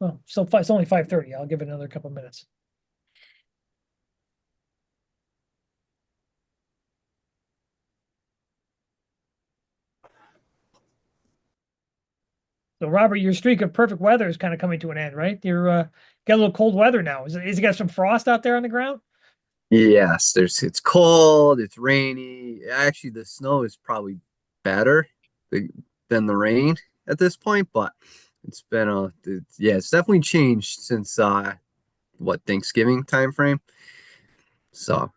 Well, so it's only 5:30. I'll give it another couple minutes. So Robert, your streak of perfect weather is kind of coming to an end, right? You're got a little cold weather now. Is it got some frost out there on the ground? Yes, it's cold, it's rainy. Actually, the snow is probably better th- than the rain at this point, but it's definitely changed since what Thanksgiving time frame. So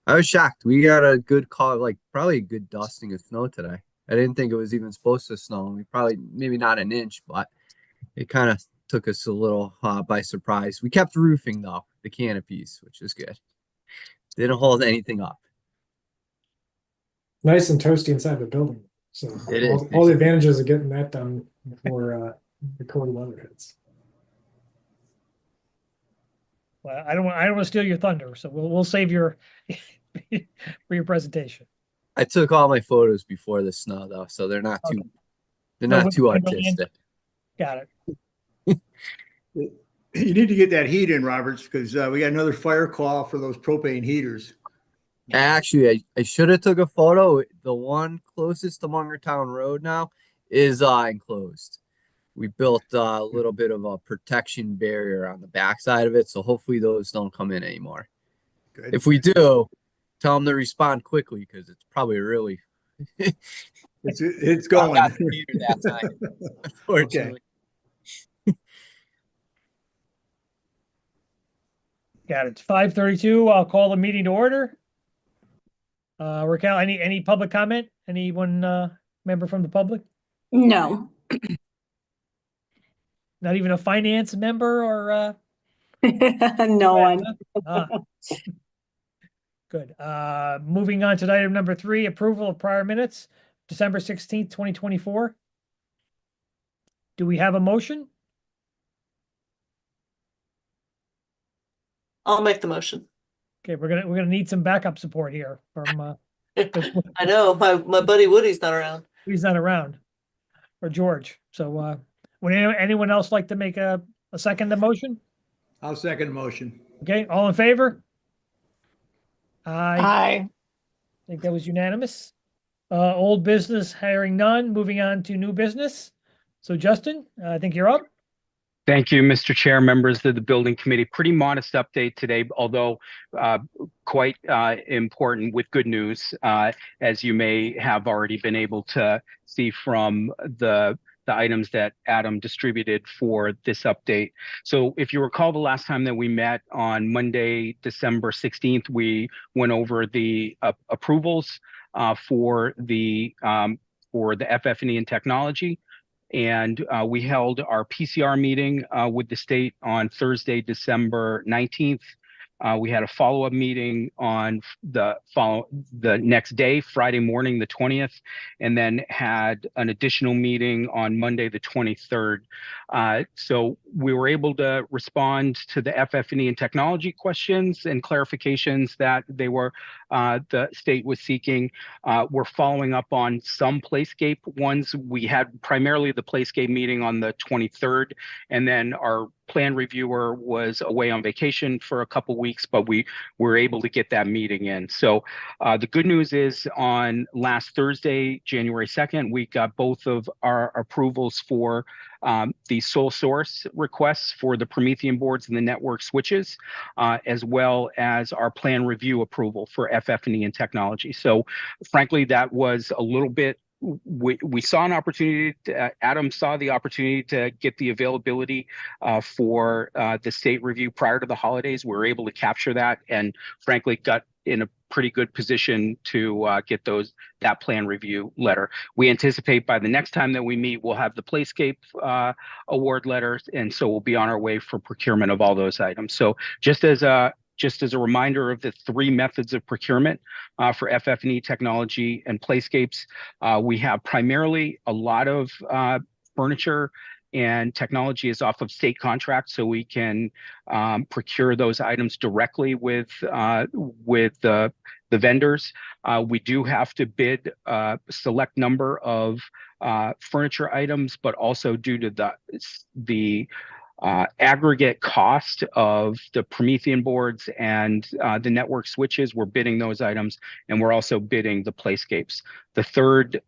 I was shocked. We got a good call, like probably a good dusting of snow today. I didn't think it was even supposed to snow. We probably maybe not an inch, but it kind of took us a little by surprise. We kept roofing though, the canopies, which is good. Didn't hold anything up. Nice and toasty inside the building. So It is. all the advantages of getting that done before the cold weather hits. Well, I don't want to steal your thunder, so we'll save your for your presentation. I took all my photos before the snow though, so Okay. they're So not with too Timberland, artistic. got it. You need to get that heat in, Roberts, because we got another fire call for those propane heaters. Actually, I should have took a photo. The one closest to Mungertown Road now is enclosed. We built a little bit of a protection barrier on the backside of it, so hopefully those don't come in anymore. Good. If we do, tell them to respond quickly because it's probably really It's going. got the heater that time, unfortunately. Got it. 5:32. I'll call the meeting to order. Raquel, any public comment? Anyone member from the public? No. Not even a finance member or No one. Ah. Good. Moving on to item number 3, approval of prior minutes, December 16th, 2024. Do we have a motion? I'll make the motion. Okay, we're gonna need some backup support here from I know my buddy Woody's not around. he's not around, or George. So would anyone else like to make a second the motion? I'll second the motion. Okay, all in favor? I Aye. think that was unanimous. Old business, hearing none. Moving on to new business. So Justin, I think you're up. Thank you, Mr. Chair, members of the Building Committee. Pretty modest update today, although quite important with good news, as you may have already been able to see from the items that Adam distributed for this update. So if you recall the last time that we met on Monday, December 16th, we went over the approvals for the FF&E and technology. And we held our PCR meeting with the state on Thursday, December 19th. We had a follow-up meeting on the next day, Friday morning, the 20th, and then had an additional meeting on Monday, the 23rd. So we were able to respond to the FF&E and technology questions and clarifications that the state was seeking. We're following up on some Playscape ones. We had primarily the Playscape meeting on the 23rd, and then our plan reviewer was away on vacation for a couple weeks, but we were able to get that meeting in. So the good news is on last Thursday, January 2nd, we got both of our approvals for the sole source requests for the Promethean boards and the network switches, as well as our plan review approval for FF&E and technology. So frankly, that was a little bit we saw an opportunity. Adam saw the opportunity to get the availability for the state review prior to the holidays. We were able to capture that, and frankly, got in a pretty good position to get that plan review letter. We anticipate by the next time that we meet, we'll have the Playscape award letters, and so we'll be on our way for procurement of all those items. So just as a reminder of the 3 methods of procurement for FF&E technology and Playscapes, we have primarily a lot of furniture and technology is off of state contracts, so we can procure those items directly with the vendors. We do have to bid a select number of furniture items, but also due to the aggregate cost of the Promethean boards and the network switches. We're bidding those items, and we're also bidding the playscapes. The third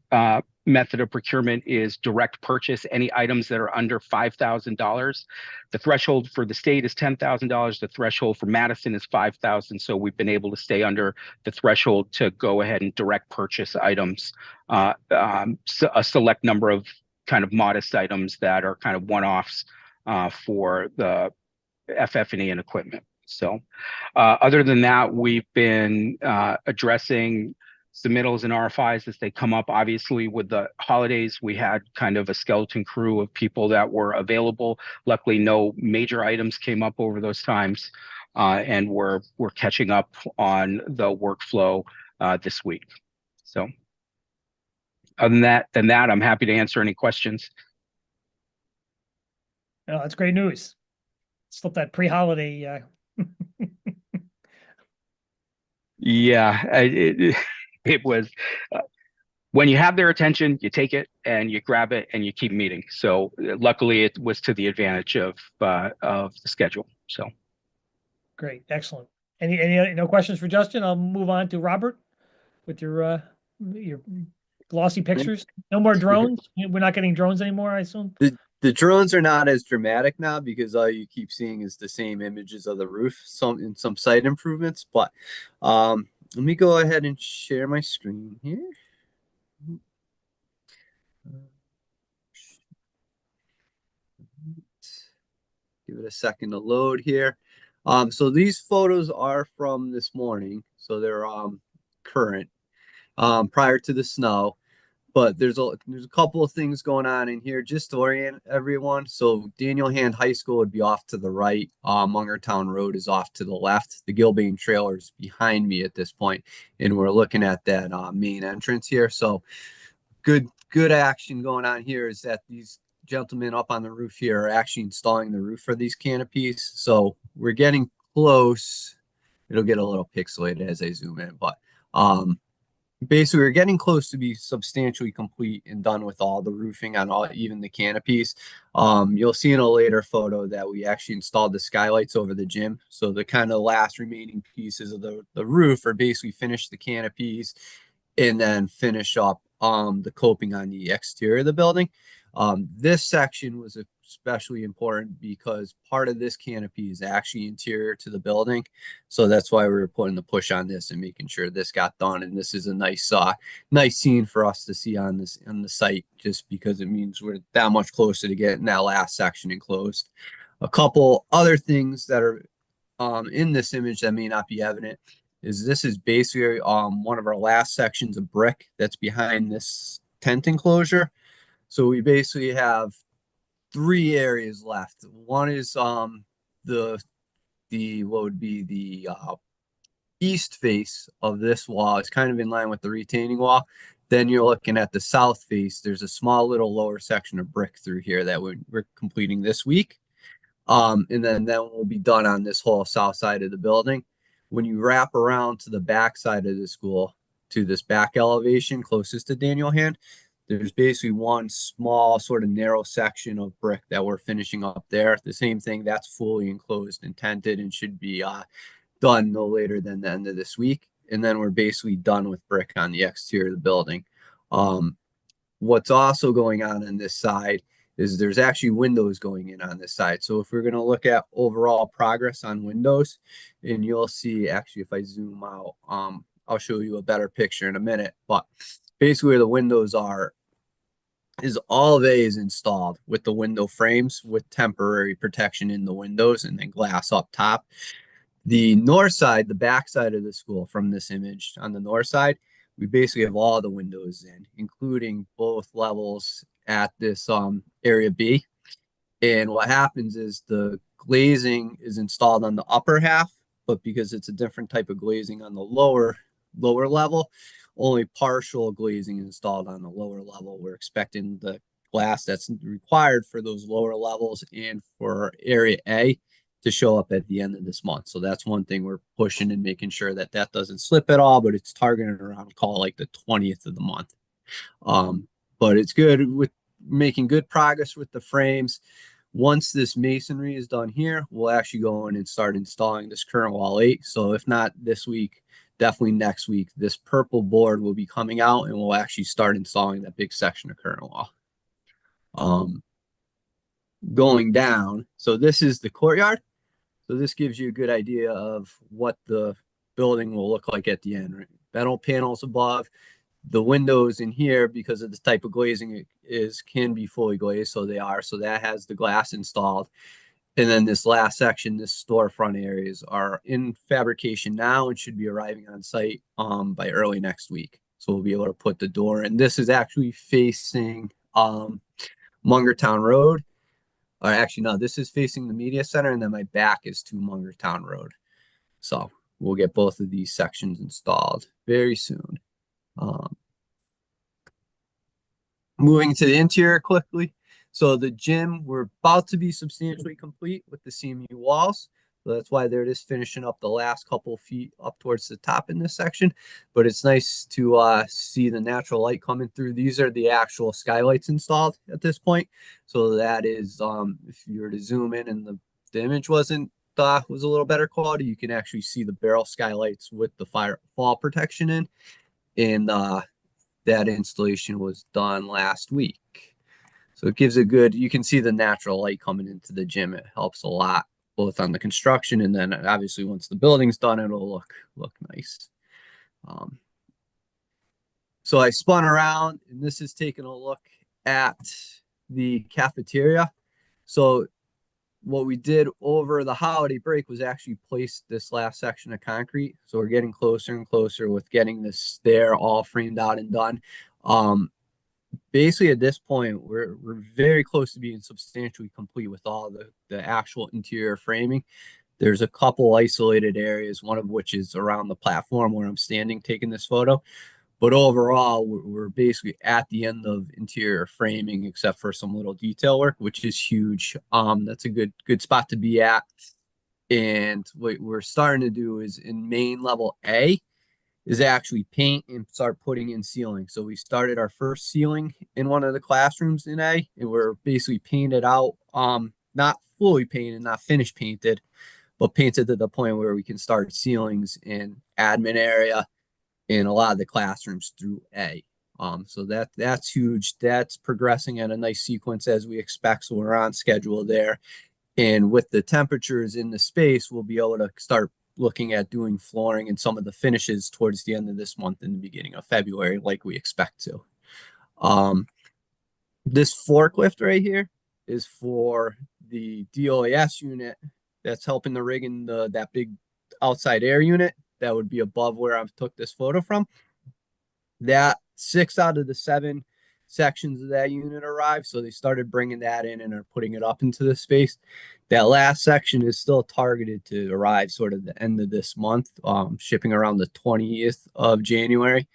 method of procurement is direct purchase, any items that are under $5,000. The threshold for the state is $10,000. The threshold for Madison is $5,000. So we've been able to stay under the threshold to go ahead and direct purchase items, so a select number of kind of modest items that are kind of one-offs for the FF&E and equipment. So other than that, we've been addressing submittals and RFIs as they come up. Obviously, with the holidays, we had kind of a skeleton crew of people that were available. Luckily, no major items came up over those times, and we're catching up on the workflow this week. So other than that, I'm happy to answer any questions. Oh, that's great news. Slip that pre-holiday. Yeah, it was when you have their attention, you take it and you grab it and you keep meeting. So luckily, it was to the advantage of the schedule. So Great, excellent. Any no questions for Justin? I'll move on to Robert with your glossy pictures. No more drones. We're not getting drones anymore, I assume. The drones are not as dramatic now because all you keep seeing is the same images of the roof, some site improvements. But let me go ahead and share my screen here. Give it a second to load here. So these photos are from this morning, so they're current, prior to the snow. But there's a couple of things going on in here just to orient everyone. So Daniel Hand High School would be off to the right. Mungertown Road is off to the left. The Gilbane trailer is behind me at this point, and we're looking at that main entrance here. So good action going on here is that these gentlemen up on the roof here are actually installing the roof for these canopies. So we're getting close. It'll get a little pixelated as I zoom in, but basically we're getting close to be substantially complete and done with all the roofing on all, even the canopies. You'll see in a later photo that we actually installed the skylights over the gym. So the kind of last remaining pieces of the roof are basically finish the canopies and then finish up the coping on the exterior of the building. This section was especially important because part of this canopy is actually interior to the building. So that's why we were putting the push on this and making sure this got done. And this is a nice scene for us to see on the site, just because it means we're that much closer to getting that last section enclosed. A couple other things that are in this image that may not be evident is this is basically one of our last sections of brick that's behind this tent enclosure. So we basically have 3 areas left. One is the what would be the east face of this wall. It's kind of in line with the retaining wall. Then you're looking at the south face. There's a small little lower section of brick through here that we're completing this week. And then we'll be done on this whole south side of the building. When you wrap around to the back side of the school, to this back elevation closest to Daniel Hand, there's basically one small sort of narrow section of brick that we're finishing up there. The same thing, that's fully enclosed and tented and should be done no later than the end of this week. And then we're basically done with brick on the exterior of the building. What's also going on this side is there's actually windows going in on this side. So if we're going to look at overall progress on windows, and you'll see, actually, if I zoom out, I'll show you a better picture in a minute. But basically where the windows are is all of A is installed with the window frames with temporary protection in the windows and then glass up top. The north side, the back side of the school from this image on the north side, we basically have all the windows in, including both levels at this area B. And what happens is the glazing is installed on the upper half, but because it's a different type of glazing on the lower level, only partial glazing installed on the lower level. We're expecting the glass that's required for those lower levels and for area A to show up at the end of this month. So that's one thing we're pushing and making sure that doesn't slip at all, but it's targeted around, call it like the 20th of the month. But it's good with making good progress with the frames. Once this masonry is done here, we'll actually go in and start installing this current wall 8. So if not this week, definitely next week, this purple board will be coming out and we'll actually start installing that big section of current wall. Going down, so this is the courtyard. So this gives you a good idea of what the building will look like at the end. Right? Metal panels above. The windows in here, because of the type of glazing it is, can be fully glazed, so they are. So that has the glass installed. And then this last section, this storefront areas are in fabrication now and should be arriving on site by early next week. So we'll be able to put the door in. This is actually facing Mungertown Road. Or actually, no, this is facing the media center, and then my back is to Mungertown Road. So we'll get both of these sections installed very soon. Moving to the interior quickly. So the gym, we're about to be substantially complete with the CMU walls. So that's why they're just finishing up the last couple feet up towards the top in this section. But it's nice to see the natural light coming through. These are the actual skylights installed at this point. So that is, if you were to zoom in and the image wasn't was a little better quality, you can actually see the barrel skylights with the fall protection in. And that installation was done last week. So it gives a good, you can see the natural light coming into the gym. It helps a lot, both on the construction, and then obviously once the building's done, it'll look nice. So I spun around, and this is taking a look at the cafeteria. So what we did over the holiday break was actually place this last section of concrete. So we're getting closer and closer with getting this stair all framed out and done. Basically at this point, we're very close to being substantially complete with all the actual interior framing. There's a couple isolated areas, one of which is around the platform where I'm standing taking this photo. But overall, we're basically at the end of interior framing, except for some little detail work, which is huge. That's a good spot to be at. And what we're starting to do is in main level A is actually paint and start putting in ceiling. So we started our first ceiling in one of the classrooms in A, and we're basically painted out, not fully painted, not finished painted, but painted to the point where we can start ceilings in admin area in a lot of the classrooms through A. So that's huge. That's progressing at a nice sequence as we expect. So we're on schedule there. And with the temperatures in the space, we'll be able to start looking at doing flooring and some of the finishes towards the end of this month and the beginning of February, like we expect to. This forklift right here is for the DOAS unit that's helping to rig in that big outside air unit that would be above where I took this photo from. That 6 out of the 7 sections of that unit arrived, so they started bringing that in and are putting it up into the space. That last section is still targeted to arrive sort of the end of this month, shipping around the 20th of January.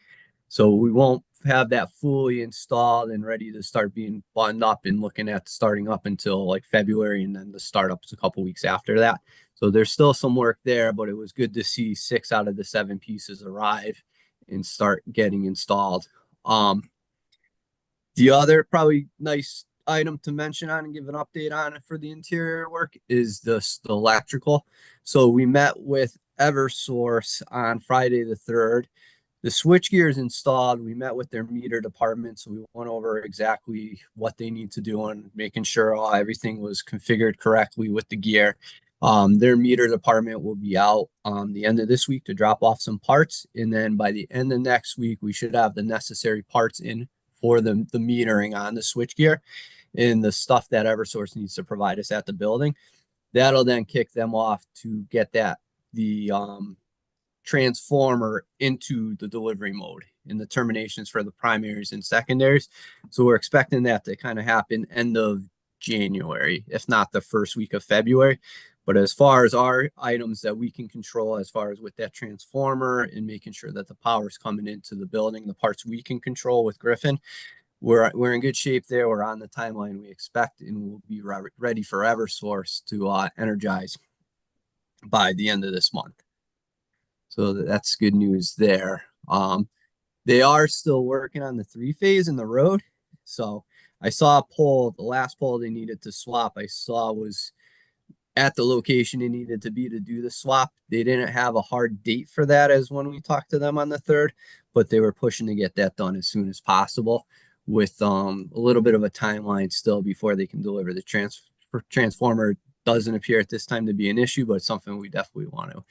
So we won't have that fully installed and ready to start being buttoned up and looking at starting up until like February, and then the startup's a couple weeks after that. So there's still some work there, but it was good to see 6 out of the 7 pieces arrive and start getting installed. The other probably nice item to mention on and give an update on for the interior work is the electrical. So we met with Eversource on Friday the 3rd. The switchgear is installed. We met with their meter department, so we went over exactly what they need to do and making sure everything was configured correctly with the gear. Their meter department will be out the end of this week to drop off some parts, and then by the end of next week, we should have the necessary parts in for the metering on the switchgear and the stuff that Eversource needs to provide us at the building. That'll then kick them off to get the transformer into the delivery mode and the terminations for the primaries and secondaries. So we're expecting that to kind of happen end of January, if not the first week of February. But as far as our items that we can control, as far as with that transformer and making sure that the power is coming into the building, the parts we can control with Griffin, we're in good shape there. We're on the timeline we expect, and we'll be ready for Eversource to energize by the end of this month. So that's good news there. They are still working on the 3-phase in the road. So I saw a pole, the last pole they needed to swap, I saw was at the location it needed to be to do the swap. They didn't have a hard date for that as when we talked to them on the 3rd, but they were pushing to get that done as soon as possible with a little bit of a timeline still before they can deliver the transformer. Doesn't appear at this time to be an issue, but it's something we definitely want to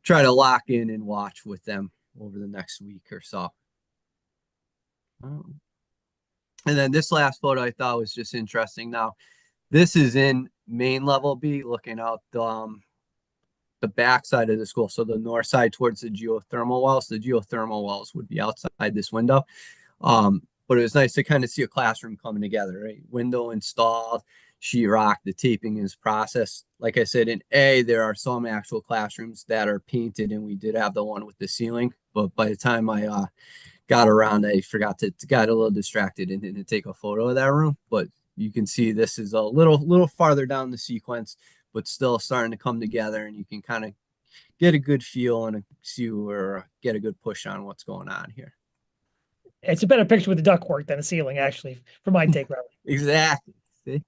try to lock in and watch with them over the next week or so. And then this last photo I thought was just interesting. Now, this is in main level B, looking out the back side of the school. So the north side towards the geothermal wells. The geothermal wells would be outside this window. But it was nice to kind of see a classroom coming together, right? Window installed, sheetrock, the taping is processed. Like I said, in A, there are some actual classrooms that are painted, and we did have the one with the ceiling. But by the time I got around, I forgot to got a little distracted and didn't take a photo of that room. But you can see this is a little farther down the sequence, but still starting to come together, and you can kind of get a good feel and see or get a good push on what's going on here. It's a better picture with the ductwork than a ceiling, actually, for my take, Robert. Exactly. See?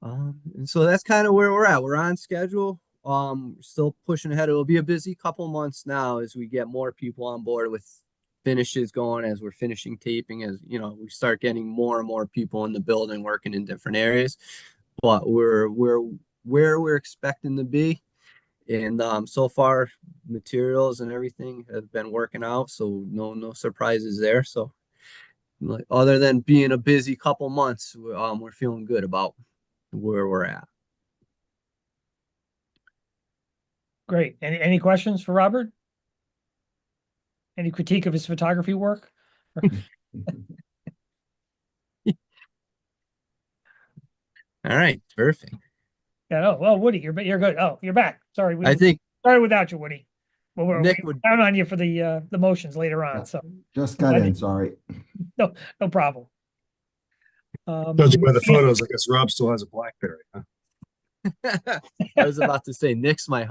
And so that's kind of where we're at. We're on schedule. Still pushing ahead. It'll be a busy couple months now as we get more people on board with finishes going, as we're finishing taping, as you know, we start getting more and more people in the building working in different areas. But we're where we're expecting to be. And so far, materials and everything have been working out, so no surprises there. So, like, other than being a busy couple months, we're feeling good about where we're at. Great. Any questions for Robert? Any critique of his photography work? All right, perfect. Yeah. Oh, well, Woody, you're good. Oh, you're back. Sorry, we I think started without you, Woody. Well, we're Nick we would. count on you for the motions later on. So Just got in, sorry. no problem. Judging by the photos, I guess Rob still has a BlackBerry, huh? I was about to say Nick's my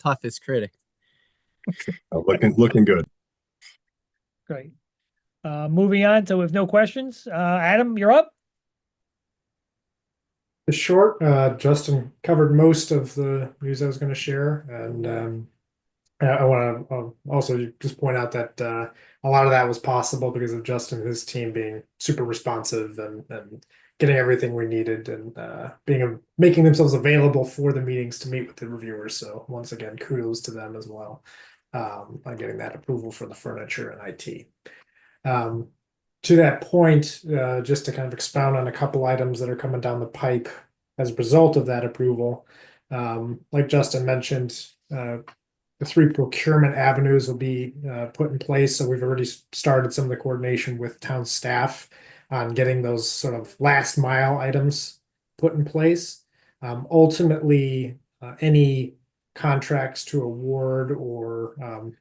toughest critic. Oh, looking good. Great. Moving on. So with no questions, Adam, you're up. It's short. Justin covered most of the news I was going to share, and I want to also just point out that a lot of that was possible because of Justin and his team being super responsive and getting everything we needed and making themselves available for the meetings to meet with the reviewers. So once again, kudos to them as well on getting that approval for the furniture and IT. To that point, just to kind of expound on a couple items that are coming down the pipe as a result of that approval, like Justin mentioned, the 3 procurement avenues will be put in place. So we've already started some of the coordination with town staff on getting those sort of last mile items put in place. Ultimately, any contracts to award or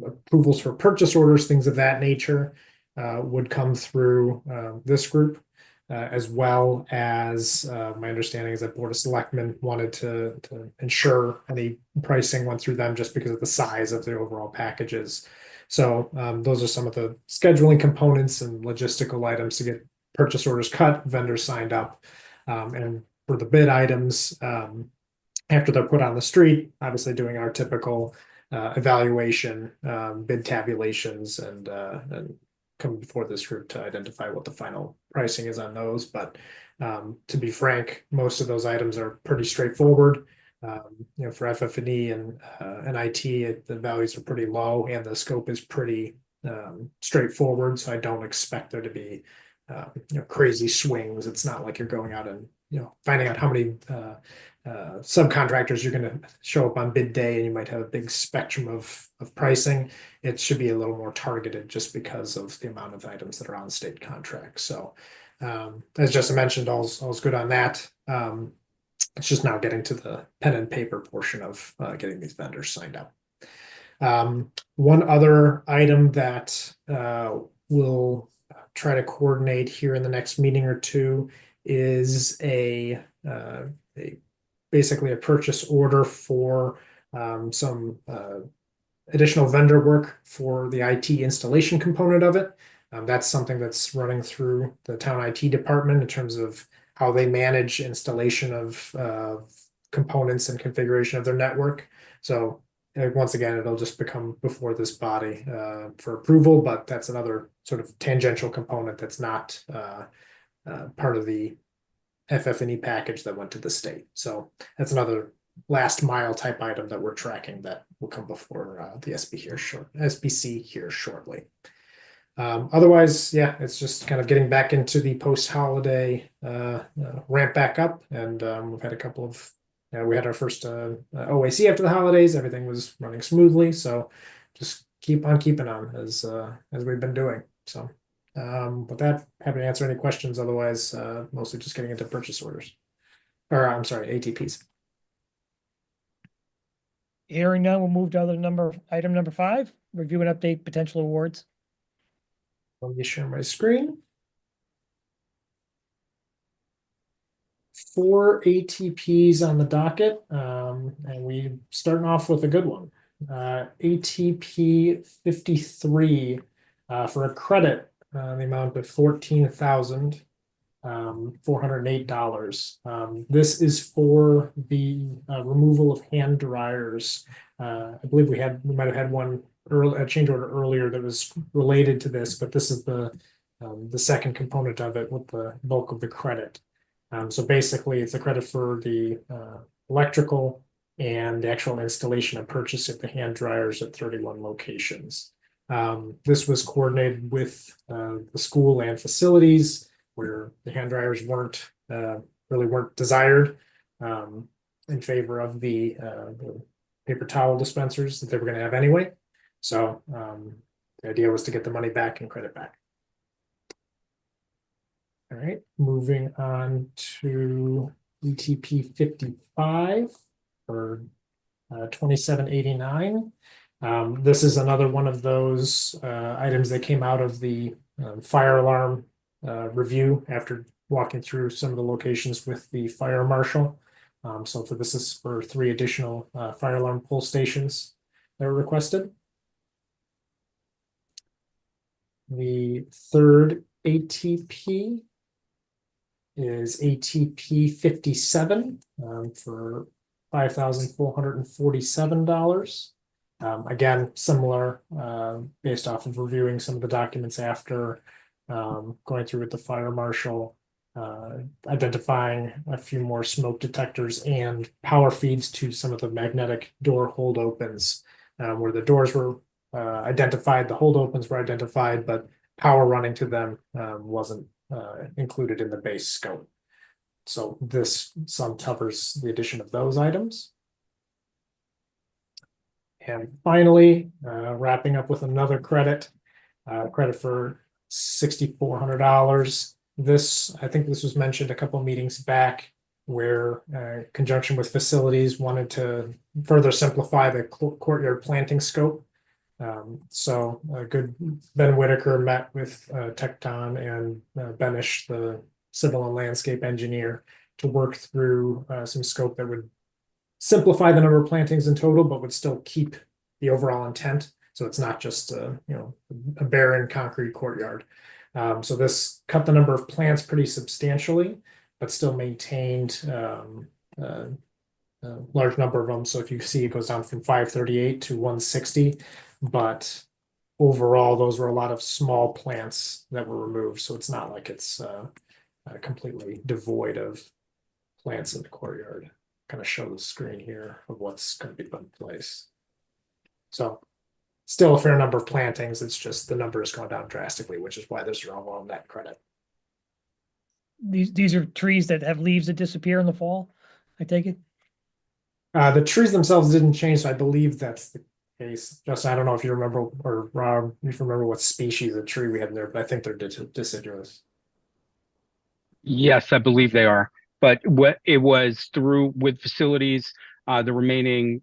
approvals for purchase orders, things of that nature, would come through this group, as well as my understanding is that Board of Selectmen wanted to ensure any pricing went through them just because of the size of their overall packages. So those are some of the scheduling components and logistical items to get purchase orders cut, vendors signed up, and for the bid items, after they're put on the street, obviously doing our typical evaluation, bid tabulations, and come before this group to identify what the final pricing is on those. But to be frank, most of those items are pretty straightforward. For FF&E and IT, the values are pretty low and the scope is pretty straightforward. So I don't expect there to be crazy swings. It's not like you're going out and finding out how many subcontractors you're going to show up on bid day and you might have a big spectrum of pricing. It should be a little more targeted just because of the amount of items that are on state contracts. So as Justin mentioned, all's good on that. It's just now getting to the pen and paper portion of getting these vendors signed up. One other item that we'll try to coordinate here in the next meeting or two is basically a purchase order for some additional vendor work for the IT installation component of it. That's something that's running through the town IT department in terms of how they manage installation of components and configuration of their network. So once again, it'll just become before this body for approval, but that's another sort of tangential component that's not part of the FF&E package that went to the state. So that's another last mile type item that we're tracking that will come before the SBC here shortly. Otherwise, yeah, it's just kind of getting back into the post-holiday ramp back up, and we've had a couple of we had our first OAC after the holidays. Everything was running smoothly, so just keep on keeping on as we've been doing. So with that, happy to answer any questions. Otherwise, mostly just getting into purchase orders, or I'm sorry, ATPs. Hearing none, we'll move to item number 5, review and update potential awards. Let me share my screen. 4 ATPs on the docket, and we starting off with a good one. ATP 53 for a credit, the amount of $14,408. This is for the removal of hand dryers. I believe we might have had a change order earlier that was related to this, but this is the second component of it with the bulk of the credit. So basically, it's a credit for the electrical and the actual installation and purchase of the hand dryers at 31 locations. This was coordinated with the school and facilities where the hand dryers really weren't desired in favor of the paper towel dispensers that they were going to have anyway. So the idea was to get the money back and credit back. All right, moving on to ETP 55 for 2789. This is another one of those items that came out of the fire alarm review after walking through some of the locations with the fire marshal. So this is for 3 additional fire alarm pull stations that were requested. The third ATP is ATP 57 for $5,447. Again, similar based off of reviewing some of the documents after going through with the fire marshal, identifying a few more smoke detectors and power feeds to some of the magnetic door hold opens, where the doors were identified, the hold opens were identified, but power running to them wasn't included in the base scope. So this sum covers the addition of those items. And finally, wrapping up with another credit for $6,400. I think this was mentioned a couple meetings back, where conjunction with facilities wanted to further simplify the courtyard planting scope. So good Ben Whitaker met with Tecton and Benish, the civil and landscape engineer, to work through some scope that would simplify the number of plantings in total, but would still keep the overall intent. So it's not just a barren concrete courtyard. So this cut the number of plants pretty substantially, but still maintained a large number of them. So if you see, it goes down from 538 to 160, but overall, those were a lot of small plants that were removed. So it's not like it's completely devoid of plants in the courtyard. Kind of show the screen here of what's going to be put in place. So still a fair number of plantings. It's just the number has gone down drastically, which is why there's an overall net credit. These are trees that have leaves that disappear in the fall, I take it? The trees themselves didn't change, so I believe that's the case. Justin, I don't know if you remember, or Rob, if you remember what species of tree we had in there, but I think they're deciduous. Yes, I believe they are. But what it was through with facilities, the remaining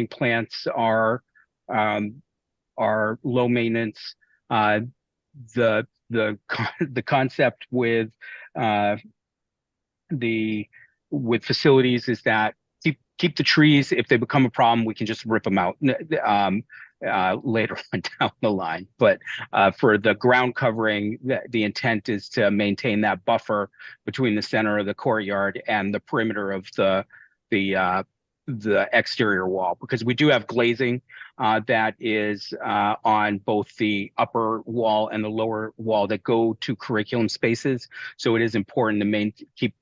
plants are low maintenance. The concept with facilities is that keep the trees. If they become a problem, we can just rip them out. later on down the line. But for the ground covering, the intent is to maintain that buffer between the center of the courtyard and the perimeter of the exterior wall, because we do have glazing that is on both the upper wall and the lower wall that go to curriculum spaces. So it is important to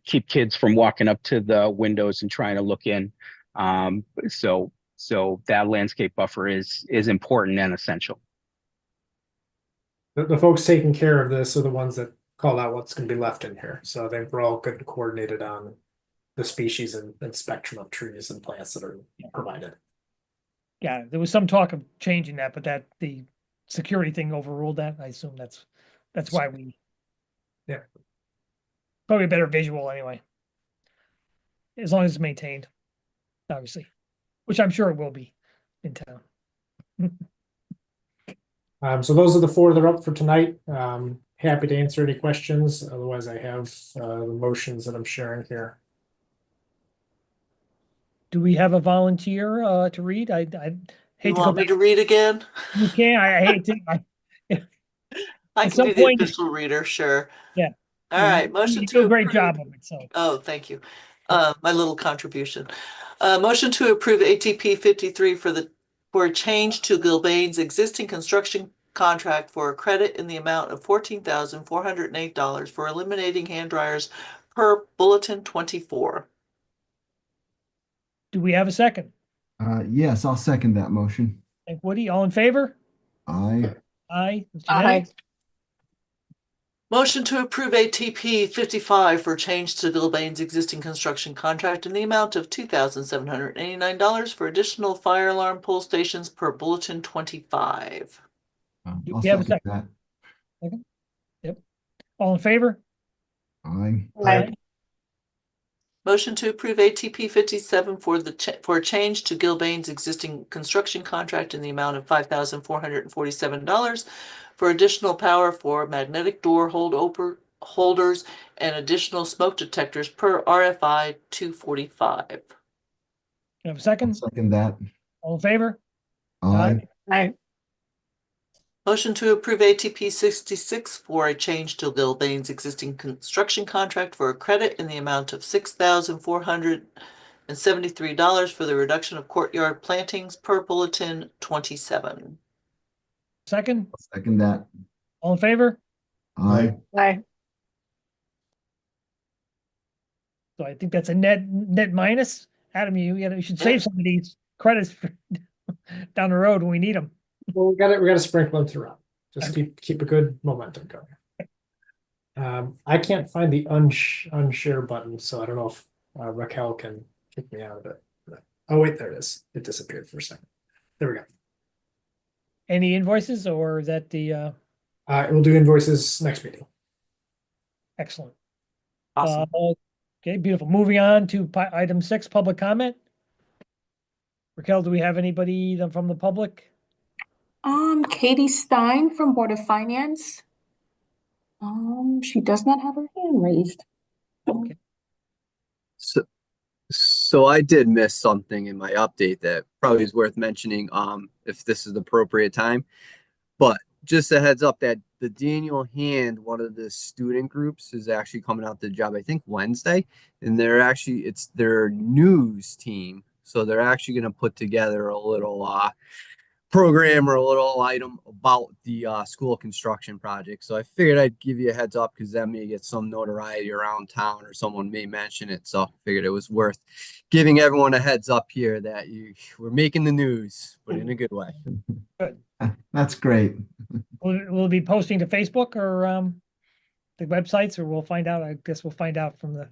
keep kids from walking up to the windows and trying to look in. So that landscape buffer is important and essential. The folks taking care of this are the ones that call out what's going to be left in here. So I think we're all good and coordinated on the species and spectrum of trees and plants that are provided. Yeah, there was some talk of changing that, but the security thing overruled that. I assume that's why we. Yeah. Probably a better visual anyway. As long as it's maintained, obviously, which I'm sure it will be in town. So those are the four that are up for tonight. Happy to answer any questions. Otherwise, I have the motions that I'm sharing here. Do we have a volunteer to read? I You hate to go want me back. to read again? You can. I hate to. I At can some be the point- official reader, sure. Yeah. All right, motion You to do a great approve. job of it. So Oh, thank you. My little contribution. Motion to approve ATP 53 for a change to Gilbane's existing construction contract for a credit in the amount of $14,408 for eliminating hand dryers per bulletin 24. do we have a second? Yes, I'll second that motion. Thank Woody. All in favor? Aye. Aye. It's Aye. unanimous. Motion to approve ATP 55 for change to Gilbane's existing construction contract in the amount of $2,789 for additional fire alarm pole stations per bulletin 25. Do I'll we have a second that. All in favor? Aye. Aye. Motion to approve ATP 57 for for a change to Gilbane's existing construction contract in the amount of $5,447 for additional power for magnetic door holders and additional smoke detectors per RFI 245. You have a I'll second? second that. All in favor? Aye. Aye. Motion to approve ATP 66 for a change to Gilbane's existing construction contract for a credit in the amount of $6,473 for the reduction of courtyard plantings per bulletin 27. Second? I'll second that. All in favor? Aye. Aye. So I think that's a net minus. Adam, you should save some of these credits for down the road when we need them. Well, we got to sprinkle them throughout. Just keep a good momentum going. I can't find the unshare button, so I don't know if Raquel can kick me out of it. Oh wait, there it is. It disappeared for a second. There we go. Any invoices or is that the We'll do invoices next meeting. excellent? Awesome. Okay, beautiful. Moving on to item 6, public comment. Raquel, do we have anybody from the public? Katie Stein from Board of Finance. She does not have her hand raised. Okay. So I did miss something in my update that probably is worth mentioning, if this is the appropriate time. But just a heads up that the Daniel Hand, one of the student groups, is actually coming out to the job, I think Wednesday, and it's their news team. So they're actually going to put together a little program or a little item about the school construction project. So I figured I'd give you a heads up because that may get some notoriety around town or someone may mention it. So I figured it was worth giving everyone a heads up here that we're making the news, but in a good way. That's great. We'll be posting to Facebook or the websites, or we'll find out. I guess we'll find out from the.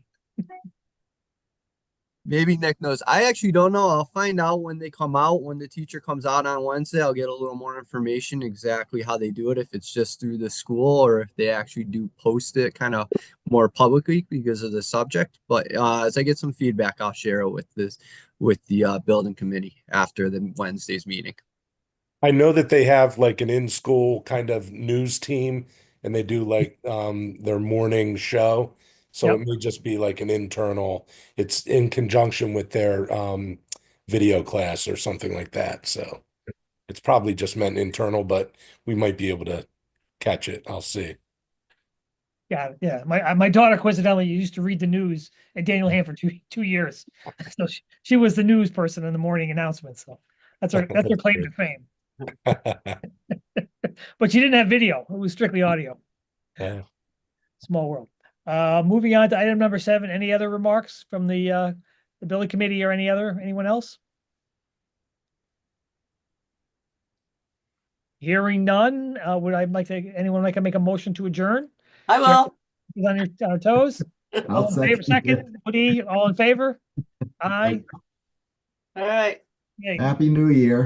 Maybe Nick knows. I actually don't know. I'll find out when they come out. When the teacher comes out on Wednesday, I'll get a little more information exactly how they do it. If it's just through the school or if they actually do post it kind of more publicly because of the subject. But as I get some feedback, I'll share it with the building committee after the Wednesday's meeting. I know that they have like an in-school kind of news team and they do like their morning show. So Yep. it may just be like an internal, it's in conjunction with their video class or something like that. So It's probably just meant internal, but we might be able to catch it. I'll see. Yeah. My daughter coincidentally used to read the news at Daniel Ham for 2 years. So she was the news person in the morning announcements. So that's her claim to fame. But she didn't have video. It was strictly audio. Yeah. Small world. Moving on to item number 7. Any other remarks from the building committee or anyone else? Hearing none, anyone like to make a motion to adjourn? I will. He's on your toes. I'll All in favor, second. Woody, all in favor? Aye. All right. Yay. Happy New Year.